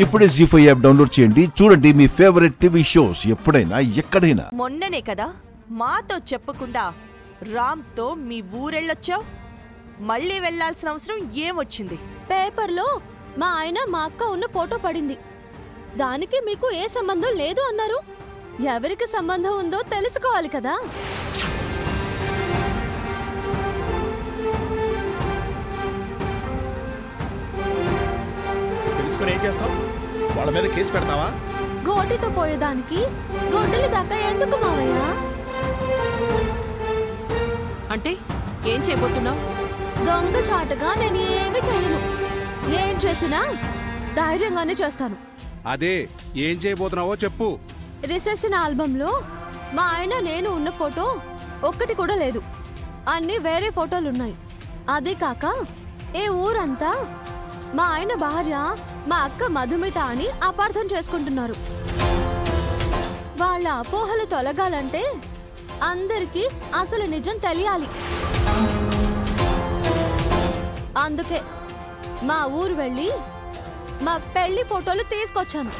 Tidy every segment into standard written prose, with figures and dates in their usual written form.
ఇప్పుడే జీ5 app download చేయండి. చూడండి మీ ఫేవరెట్ టీవీ షోస్ ఎప్పుడైనా ఎక్కడైనా. మొన్ననే కదా మాతో చెప్పకుండా రామ్తో మీ ఊరెళ్ళొచ్చావు. మళ్ళీ వెళ్లాల్సిన అవసరం ఏమొచ్చింది? పేపర్లో మా ఆయన మా అక్క ఉన్న ఫోటో పడింది. దానికి మీకు ఏ సంబంధం లేదు అన్నారు. ఎవరికి సంబంధం ఉందో తెలుసుకోవాలి కదా. తెలుసుకుని ఏం చేస్తావు? వాళ్ళ మీద కేసు పెడతావా? గోటితో పోయేదానికి గొడ్డలి దాకా ఎందుకు మావయ్య? అంటే ఏం చేయబోతున్నావు? దొంగ చాటుగా నేను ఏమి చెయ్యను. ఏం చేసినా ధైర్యంగానే చేస్తాను. అదే ఏం చేయబోతున్నావో చెప్పు. రిసెప్షన్ ఆల్బంలో మా ఆయన నేను ఉన్న ఫోటో ఒక్కటి కూడా లేదు. అన్ని వేరే ఫోటోలున్నాయి. అదే కాక ఏ ఊరంతా మా ఆయన భార్య మా అక్క మధుమిత అని అపార్థం చేసుకుంటున్నారు. వాళ్ళ అపోహలు తొలగాలంటే అందరికీ అసలు నిజం తెలియాలి. అందుకే మా ఊరు వెళ్ళి మా పెళ్లి ఫోటోలు తీసుకొచ్చాను.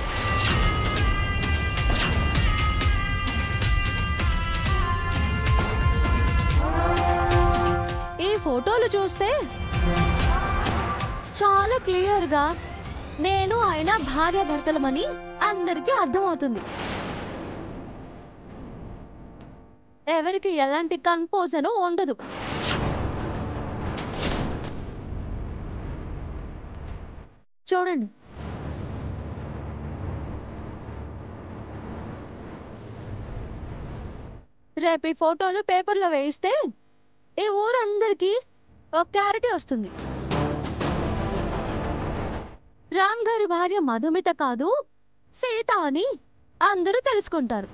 ఈ ఫోటోలు చూస్తే చాలా క్లియర్ గా నేను ఆయన భార్యాభర్తలమని అందరికీ అర్థమవుతుంది. ఎవరికి ఎలాంటి కన్ఫ్యూజన్ ఉండదు. చూడండి, రేపు ఈ ఫోటోలు పేపర్లో వేయిస్తే ఈ ఊరందరికీ ఒక క్లారిటీ వస్తుంది. రామ్ గారి భార్య మధుమిత కాదు సీత అని అందరూ తెలుసుకుంటారు.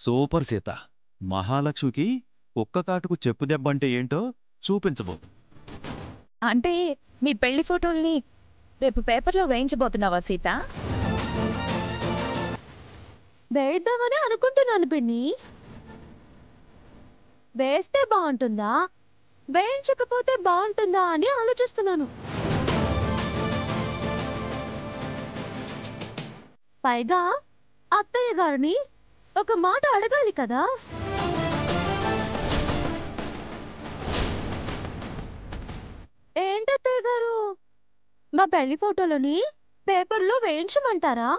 సూపర్ సీత. మహాలక్ష్మికి ఒక్క కాటుకు చెప్పు దెబ్బంటే ఏంటో చూపించబో. అంటే మీ పెళ్లి ఫోటోల్ని రేపు పేపర్లో వేయించబోతున్నావా సీత? వేద్దామని అనుకుంటున్నాను పిన్ని. వేస్తే బాగుంటుందా వేయించకపోతే బాగుంటుందా అని ఆలోచిస్తున్నాను. పైగా అత్తయ్య గారిని ఒక మాట అడగాలి కదా. ఏంటత్తయ్య గారు, మా పెళ్లి ఫోటోలని పేపర్లో వేయించమంటారా?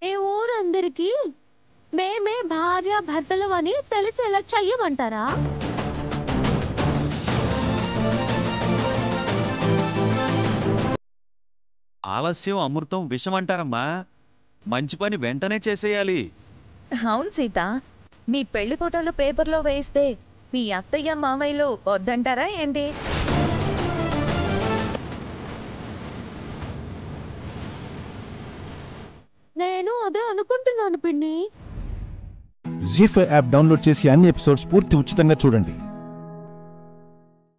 ఈ ఊరందరికీ మేమే భార్య భర్తలు అని తెలిసేలా చెయ్యమంటారా? ఆలస్యం అమృతం విషం అంటారమ్మా. మంచి పని వెంటనే చేసేయాలి. అవును సీత, మీ పెళ్లి ఫోటోలు పేపర్లో వేయిస్తే మీ అత్తయ్య మామయ్యలు వద్దంటారా ఏంటి? నేను అదే అనుకుంటున్నాను పిన్ని. జీ5 యాప్ డౌన్లోడ్ చేసి అన్ని ఎపిసోడ్స్ పూర్తి ఉచితంగా చూడండి.